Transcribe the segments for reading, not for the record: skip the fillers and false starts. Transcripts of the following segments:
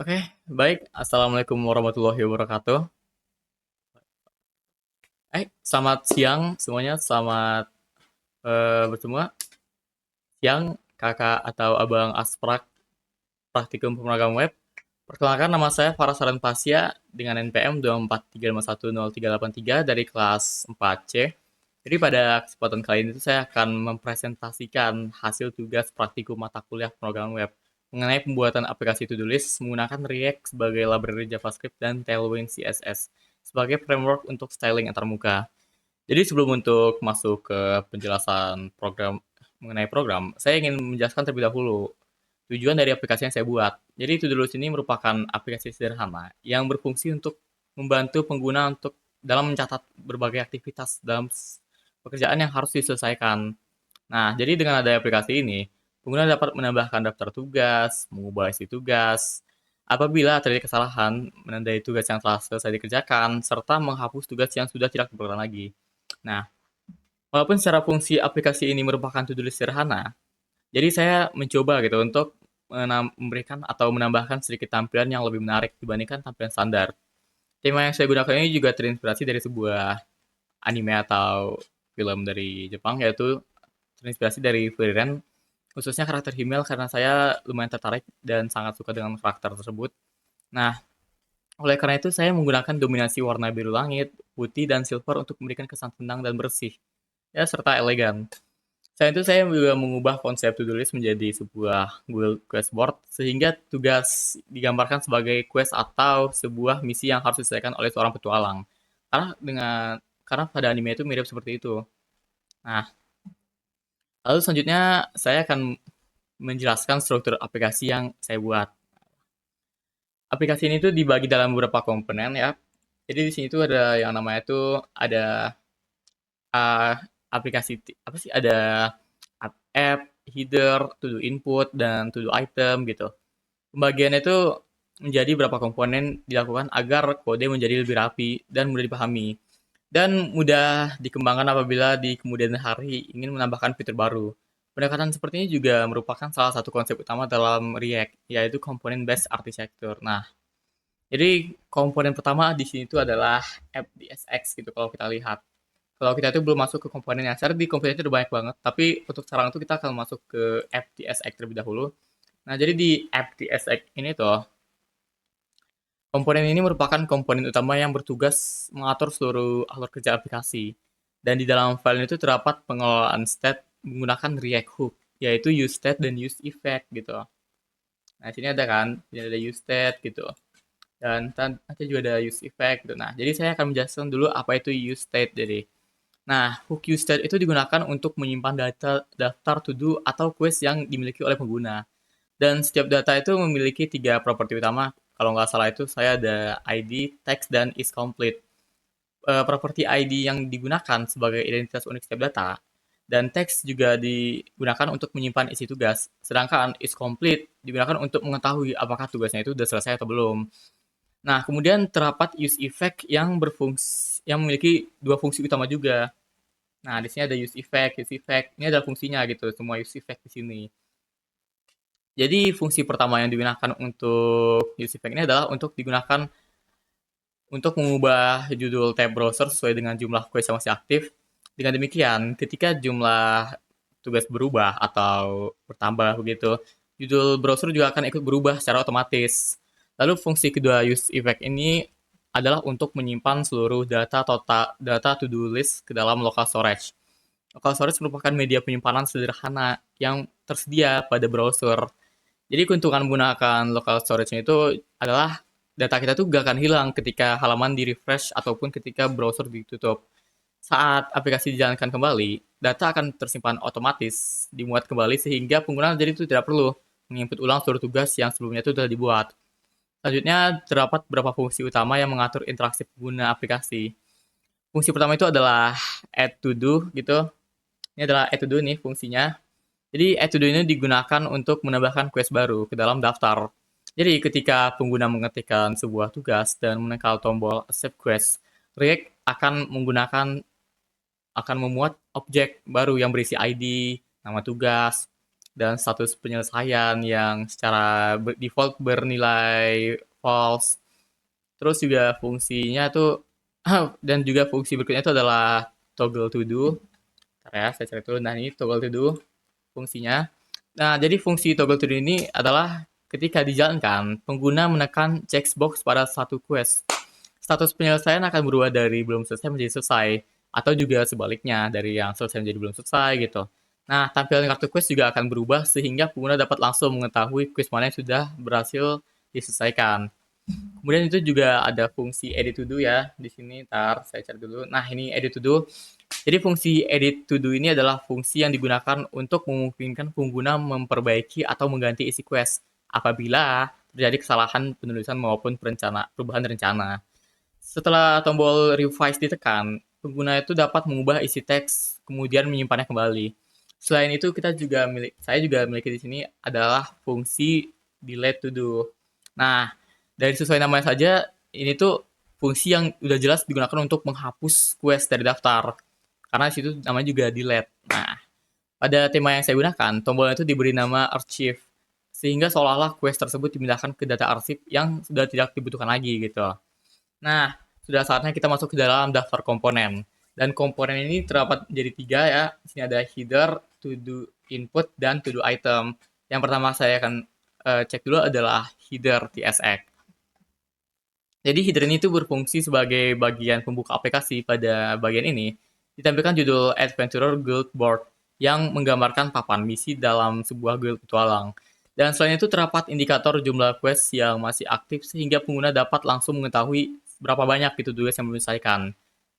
Oke, baik. Assalamualaikum warahmatullahi wabarakatuh. Selamat siang semuanya. Selamat bertemu siang kakak atau abang Asprak Praktikum Pemrograman Web. Perkenalkan, nama saya Farah Saran Pasya dengan NPM 243510383 dari kelas 4C. Jadi pada kesempatan kali ini saya akan mempresentasikan hasil tugas praktikum mata kuliah pemrograman web mengenai pembuatan aplikasi to-do list menggunakan React sebagai library JavaScript dan Tailwind CSS sebagai framework untuk styling antarmuka. Jadi sebelum untuk masuk ke penjelasan program mengenai program, saya ingin menjelaskan terlebih dahulu tujuan dari aplikasi yang saya buat. Jadi To-Do List ini merupakan aplikasi sederhana yang berfungsi untuk membantu pengguna untuk dalam mencatat berbagai aktivitas dalam pekerjaan yang harus diselesaikan. Nah, jadi dengan adanya aplikasi ini, pengguna dapat menambahkan daftar tugas, mengubah isi tugas, apabila terjadi kesalahan, menandai tugas yang telah selesai dikerjakan, serta menghapus tugas yang sudah tidak diperlukan lagi. Nah, walaupun secara fungsi aplikasi ini merupakan to-do list sederhana, jadi saya mencoba gitu untuk memberikan atau menambahkan sedikit tampilan yang lebih menarik dibandingkan tampilan standar. Tema yang saya gunakan ini juga terinspirasi dari sebuah anime atau film dari Jepang, yaitu terinspirasi dari Frieren, khususnya karakter Himmel karena saya lumayan tertarik dan sangat suka dengan karakter tersebut. Nah, oleh karena itu saya menggunakan dominasi warna biru langit, putih, dan silver untuk memberikan kesan tenang dan bersih, ya serta elegan. Selain itu, saya juga mengubah konsep to-do list menjadi sebuah Google Quest Board, sehingga tugas digambarkan sebagai quest atau sebuah misi yang harus diselesaikan oleh seorang petualang. Karena pada anime itu mirip seperti itu. Nah, lalu selanjutnya saya akan menjelaskan struktur aplikasi yang saya buat. Aplikasi ini tuh dibagi dalam beberapa komponen ya. Jadi di sini tuh ada yang namanya tuh ada uh, aplikasi apa sih? Ada app, header, to do input, dan to do item gitu. Pembagiannya itu menjadi beberapa komponen dilakukan agar kode menjadi lebih rapi dan mudah dipahami. Dan mudah dikembangkan apabila di kemudian hari ingin menambahkan fitur baru. Pendekatan seperti ini juga merupakan salah satu konsep utama dalam React, yaitu komponen based architecture. Nah, jadi komponen pertama di sini itu adalah FDSX gitu kalau kita lihat. Kalau kita itu belum masuk ke komponen yang secara di komponen itu udah banyak banget, tapi untuk sekarang itu kita akan masuk ke FDSX terlebih dahulu. Nah, jadi di FDSX ini tuh, komponen ini merupakan komponen utama yang bertugas mengatur seluruh alur kerja aplikasi. Dan di dalam file itu terdapat pengelolaan state menggunakan React Hook, yaitu use state dan use effect gitu. Nah, sini ada kan, sini ada use state gitu. Dan nanti juga ada use effect gitu. Nah, jadi saya akan menjelaskan dulu apa itu use state jadi. Nah, hook use state itu digunakan untuk menyimpan daftar to do atau quest yang dimiliki oleh pengguna. Dan setiap data itu memiliki tiga properti utama. Kalau nggak salah itu saya ada ID, text, dan is complete. Properti ID yang digunakan sebagai identitas unik setiap data, dan text juga digunakan untuk menyimpan isi tugas. Sedangkan is complete digunakan untuk mengetahui apakah tugasnya itu sudah selesai atau belum. Nah, kemudian terdapat use effect yang memiliki dua fungsi utama juga. Nah, di sini ada use effect, use effect. Ini adalah fungsinya gitu, semua use effect di sini. Jadi fungsi pertama yang digunakan untuk use effect ini adalah untuk digunakan untuk mengubah judul tab browser sesuai dengan jumlah query yang masih aktif. Dengan demikian, ketika jumlah tugas berubah atau bertambah begitu, judul browser juga akan ikut berubah secara otomatis. Lalu fungsi kedua use effect ini adalah untuk menyimpan seluruh data to-do list ke dalam local storage. Local storage merupakan media penyimpanan sederhana yang tersedia pada browser. Jadi keuntungan menggunakan local storage itu adalah data kita tuh gak akan hilang ketika halaman di refresh ataupun ketika browser ditutup. Saat aplikasi dijalankan kembali, data akan tersimpan otomatis, dimuat kembali sehingga pengguna jadi itu tidak perlu menginput ulang seluruh tugas yang sebelumnya itu sudah dibuat. Selanjutnya, terdapat beberapa fungsi utama yang mengatur interaksi pengguna aplikasi. Fungsi pertama itu adalah add to do gitu. Ini adalah add to do nih fungsinya. Jadi add to do ini digunakan untuk menambahkan quest baru ke dalam daftar. Jadi ketika pengguna mengetikkan sebuah tugas dan menekan tombol accept quest, React akan memuat objek baru yang berisi ID, nama tugas, dan status penyelesaian yang secara default bernilai false. Terus juga fungsinya tuh dan juga fungsi berikutnya itu adalah toggle to do. Bentar ya, saya cari dulu. Nah, ini toggle to do fungsinya. Nah, jadi fungsi toggle to do ini adalah ketika dijalankan, pengguna menekan checkbox pada satu quest. Status penyelesaian akan berubah dari belum selesai menjadi selesai, atau juga sebaliknya, dari yang selesai menjadi belum selesai gitu. Nah, tampilan kartu quest juga akan berubah sehingga pengguna dapat langsung mengetahui quest mana yang sudah berhasil diselesaikan. Kemudian itu juga ada fungsi edit to do ya di sini. Ntar saya cari dulu. Nah, ini edit to do. Jadi fungsi edit to do ini adalah fungsi yang digunakan untuk memungkinkan pengguna memperbaiki atau mengganti isi quest apabila terjadi kesalahan penulisan maupun perubahan rencana. Setelah tombol revise ditekan, pengguna itu dapat mengubah isi teks kemudian menyimpannya kembali. Selain itu saya juga memiliki di sini adalah fungsi delete to do. Nah, dari sesuai namanya saja, ini tuh fungsi yang udah jelas digunakan untuk menghapus quest dari daftar. Karena di situ namanya juga delete. Nah, pada tema yang saya gunakan, tombolnya itu diberi nama archive. Sehingga seolah-olah quest tersebut dipindahkan ke data arsip yang sudah tidak dibutuhkan lagi gitu. Nah, sudah saatnya kita masuk ke dalam daftar komponen. Dan komponen ini terdapat jadi tiga ya. Di sini ada header, to do input, dan to do item. Yang pertama saya akan cek dulu adalah header TSX. Jadi header ini tuh berfungsi sebagai bagian pembuka aplikasi. Pada bagian ini ditampilkan judul Adventurer Guild Board yang menggambarkan papan misi dalam sebuah guild petualang. Dan selain itu terdapat indikator jumlah quest yang masih aktif sehingga pengguna dapat langsung mengetahui berapa banyak itu tugas yang belum diselesaikan.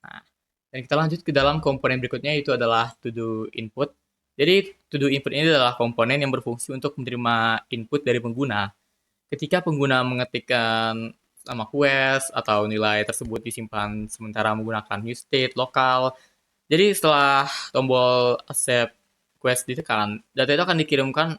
Nah, dan kita lanjut ke dalam komponen berikutnya itu adalah to do input. Jadi to do input ini adalah komponen yang berfungsi untuk menerima input dari pengguna. Ketika pengguna mengetikkan nama quest atau nilai tersebut disimpan sementara menggunakan new state lokal. Jadi setelah tombol accept quest ditekan, data itu akan dikirimkan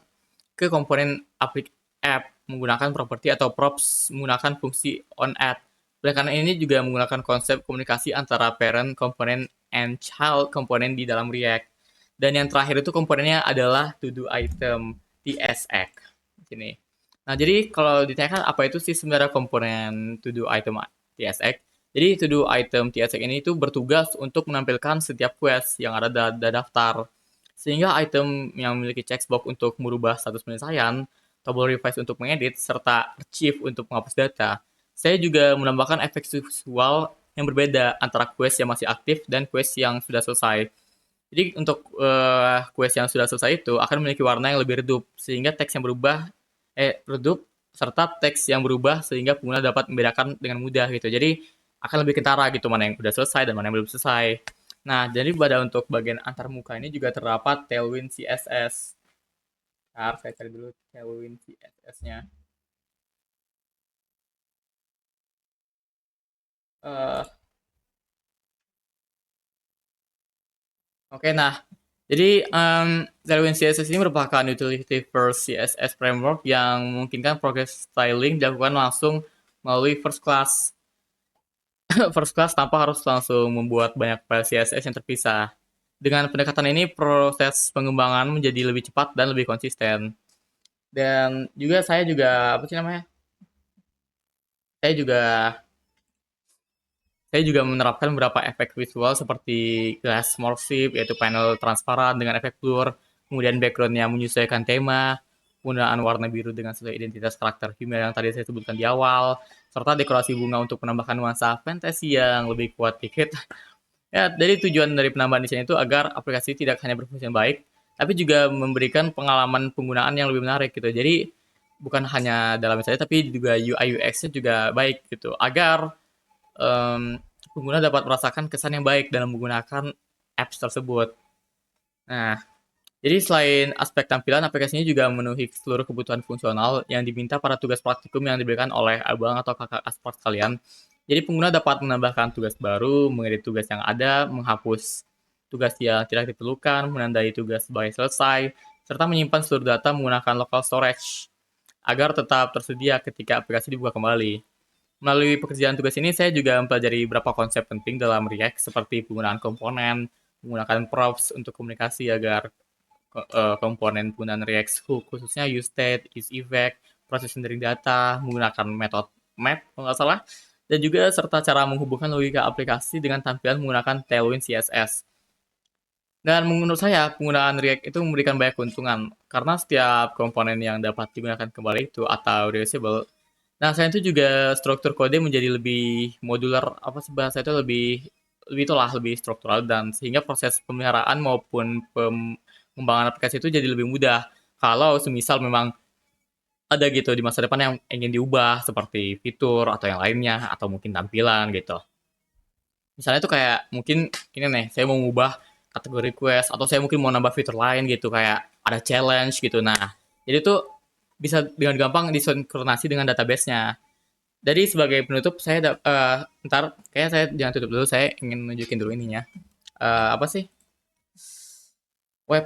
ke komponen app menggunakan properti atau props menggunakan fungsi onAdd. Oleh karena ini juga menggunakan konsep komunikasi antara parent komponen and child komponen di dalam React. Dan yang terakhir itu komponennya adalah to do item TSX. Sini. Nah, jadi kalau ditanyakan apa itu sih sebenarnya komponen to do item TSX? Jadi to do item TSX ini itu bertugas untuk menampilkan setiap quest yang ada di daftar. Sehingga item yang memiliki checkbox untuk merubah status penyelesaian, tombol revise untuk mengedit, serta archive untuk menghapus data. Saya juga menambahkan efek visual yang berbeda antara quest yang masih aktif dan quest yang sudah selesai. Jadi untuk quest yang sudah selesai itu akan memiliki warna yang lebih redup, sehingga teks yang berubah redup serta teks yang berubah sehingga pengguna dapat membedakan dengan mudah gitu. Jadi akan lebih kentara gitu mana yang sudah selesai dan mana yang belum selesai. Nah, jadi pada untuk bagian antarmuka ini juga terdapat Tailwind CSS. Bentar, saya cari dulu Tailwind CSS-nya. Oke, nah, jadi Tailwind CSS ini merupakan utility first CSS framework yang memungkinkan progress styling dilakukan langsung melalui first class first class tanpa harus langsung membuat banyak file CSS yang terpisah. Dengan pendekatan ini, proses pengembangan menjadi lebih cepat dan lebih konsisten. Dan juga apa sih namanya? Saya juga saya juga menerapkan beberapa efek visual seperti glass morph, yaitu panel transparan dengan efek blur, kemudian backgroundnya menyesuaikan tema, penggunaan warna biru dengan sesuai identitas karakter female yang tadi saya sebutkan di awal, serta dekorasi bunga untuk menambahkan nuansa fantasi yang lebih kuat dikit. Ya, jadi tujuan dari penambahan desain itu agar aplikasi tidak hanya berfungsi dengan baik, tapi juga memberikan pengalaman penggunaan yang lebih menarik gitu. Jadi bukan hanya dalam saja, tapi juga UI UX-nya juga baik gitu, agar pengguna dapat merasakan kesan yang baik dalam menggunakan apps tersebut. Nah, jadi selain aspek tampilan, aplikasinya juga memenuhi seluruh kebutuhan fungsional yang diminta pada tugas praktikum yang diberikan oleh abang atau kakak aspek kalian. Jadi pengguna dapat menambahkan tugas baru, mengedit tugas yang ada, menghapus tugas yang tidak diperlukan, menandai tugas sebagai selesai, serta menyimpan seluruh data menggunakan local storage agar tetap tersedia ketika aplikasi dibuka kembali. Melalui pekerjaan tugas ini, saya juga mempelajari beberapa konsep penting dalam React seperti penggunaan komponen, menggunakan props untuk komunikasi agar komponen penggunaan React Hook, khususnya useState, isEffect, proses rendering data, menggunakan metode map kalau nggak salah, dan juga serta cara menghubungkan logika aplikasi dengan tampilan menggunakan Tailwind CSS. Dan menurut saya, penggunaan React itu memberikan banyak keuntungan, karena setiap komponen yang dapat digunakan kembali itu atau reusable. Nah, selain itu juga struktur kode menjadi lebih modular, apa sih bahasa itu lebih lebih itulah lebih struktural dan sehingga proses pemeliharaan maupun pengembangan aplikasi itu jadi lebih mudah. Kalau semisal memang ada gitu di masa depan yang ingin diubah seperti fitur atau yang lainnya atau mungkin tampilan gitu. Misalnya tuh kayak mungkin ini nih, saya mau ngubah kategori quest atau saya mungkin mau nambah fitur lain gitu kayak ada challenge gitu. Nah, jadi tuh bisa dengan gampang disinkronasi dengan database-nya. Jadi sebagai penutup saya ntar kayak saya jangan tutup dulu, saya ingin nunjukin dulu ininya. Apa sih?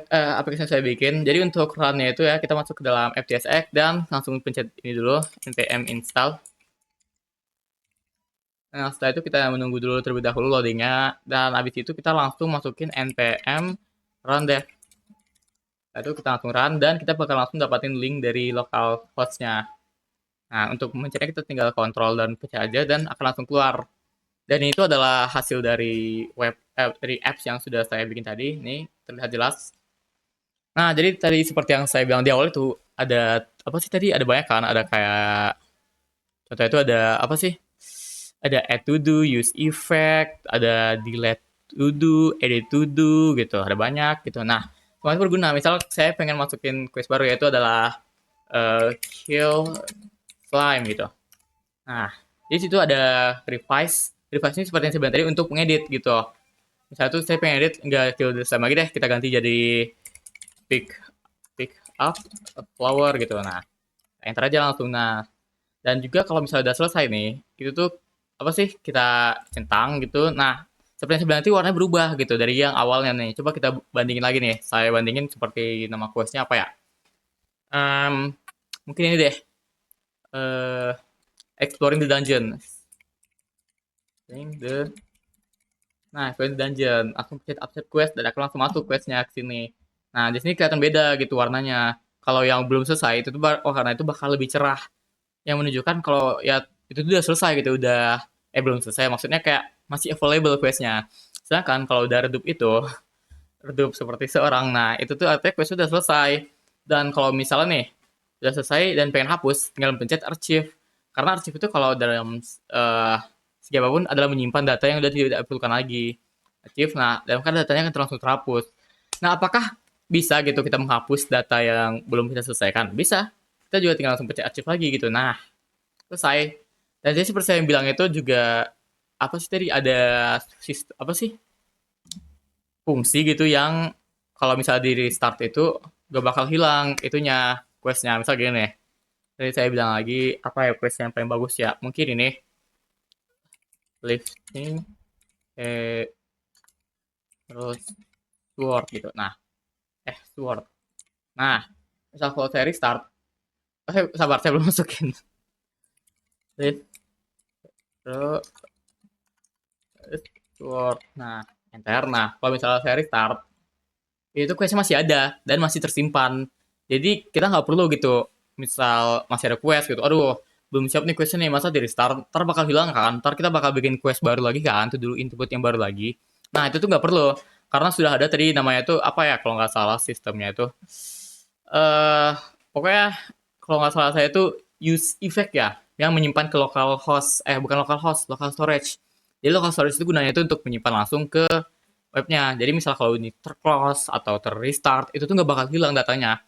Aplikasi yang saya bikin. Jadi untuk run-nya itu ya kita masuk ke dalam FTSX dan langsung pencet ini dulu npm install. Nah, setelah itu kita menunggu dulu terlebih dahulu loadingnya, dan habis itu kita langsung masukin npm run dev. Setelah itu kita langsung run, dan kita bakal langsung dapatin link dari local hostnya. Nah, untuk mencetnya kita tinggal kontrol dan pecah aja, dan akan langsung keluar. Dan itu adalah hasil dari dari apps yang sudah saya bikin tadi. Ini terlihat jelas. Nah, jadi tadi seperti yang saya bilang di awal itu, ada apa sih tadi? Ada banyak kan? Ada kayak contoh itu ada apa sih? Ada add to do, use effect, ada delete to do, edit to do gitu. Ada banyak gitu. Nah, semuanya berguna. Misal saya pengen masukin quest baru yaitu adalah kill slime gitu. Nah, di situ ada revise. Revise ini seperti yang saya bilang tadi untuk mengedit gitu. Misalnya tuh saya pengen edit nggak kill the slime lagi deh, kita ganti jadi pick pick up a flower gitu. Nah, enter aja langsung. Nah, dan juga kalau misalnya udah selesai nih, itu tuh apa sih kita centang gitu. Nah, seperti yang saya bilang nanti warnanya berubah gitu dari yang awalnya nih. Coba kita bandingin lagi nih. Saya bandingin seperti nama questnya apa ya? Mungkin ini deh. eh Exploring the dungeon. Exploring the dungeon. Langsung pencet upset quest dan akan langsung masuk questnya ke sini. Nah, di sini kelihatan beda gitu warnanya. Kalau yang belum selesai itu tuh karena itu bakal lebih cerah, yang menunjukkan kalau ya itu udah selesai gitu, udah belum selesai, maksudnya kayak masih available questnya. Sedangkan kalau udah redup itu redup seperti seorang, nah itu tuh artinya quest sudah selesai. Dan kalau misalnya nih udah selesai dan pengen hapus, tinggal pencet archive, karena archive itu kalau dalam segi apapun adalah menyimpan data yang udah tidak diperlukan lagi. Archive, nah dalam kan datanya akan langsung terhapus. Nah, apakah bisa gitu kita menghapus data yang belum kita selesaikan? Bisa. Kita juga tinggal langsung pencet archive lagi gitu. Nah, selesai. Dan jadi seperti saya bilang itu juga apa sih tadi ada sistem apa sih fungsi gitu yang kalau misalnya di restart itu gak bakal hilang itunya questnya. Misal gini nih. Tadi saya bilang lagi apa ya quest yang paling bagus ya? Mungkin ini lifting terus sword gitu. Nah, sword. Nah, misal kalau saya restart, sabar saya belum masukin. Lift terus sword. Nah, enter. Nah, kalau misalnya saya restart, itu questnya masih ada dan masih tersimpan. Jadi kita nggak perlu gitu. Misal masih ada quest gitu, aduh belum siap nih questnya nih, masa di restart, ntar bakal hilang kan, ntar kita bakal bikin quest baru lagi kan, itu dulu input yang baru lagi. Nah itu tuh nggak perlu, karena sudah ada tadi namanya tuh apa ya kalau nggak salah sistemnya itu, eh pokoknya kalau nggak salah saya itu use effect ya, yang menyimpan ke local host, bukan local host, local storage. Jadi local storage itu gunanya itu untuk menyimpan langsung ke webnya. Jadi misal kalau ini terclose atau terrestart, itu tuh nggak bakal hilang datanya.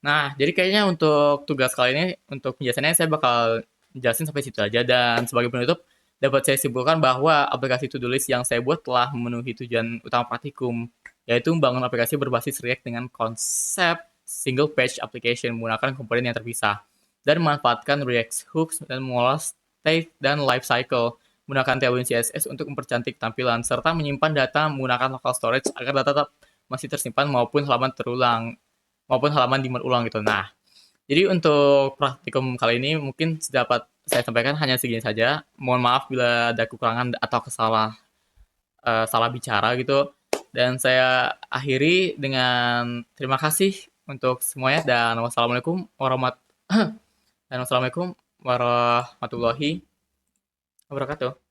Nah, jadi kayaknya untuk tugas kali ini, untuk penjelasannya saya bakal jelasin sampai situ aja. Dan sebagai penutup, dapat saya simpulkan bahwa aplikasi to-do list yang saya buat telah memenuhi tujuan utama praktikum, yaitu membangun aplikasi berbasis React dengan konsep single page application menggunakan komponen yang terpisah, dan memanfaatkan React hooks dan mengolah state dan life cycle menggunakan Tailwind CSS untuk mempercantik tampilan, serta menyimpan data menggunakan local storage agar data tetap masih tersimpan maupun halaman dimuat ulang gitu. Nah, jadi untuk praktikum kali ini mungkin dapat saya sampaikan hanya segini saja. Mohon maaf bila ada kekurangan atau salah bicara gitu. Dan saya akhiri dengan terima kasih untuk semuanya dan wassalamualaikum warahmatullahi wabarakatuh.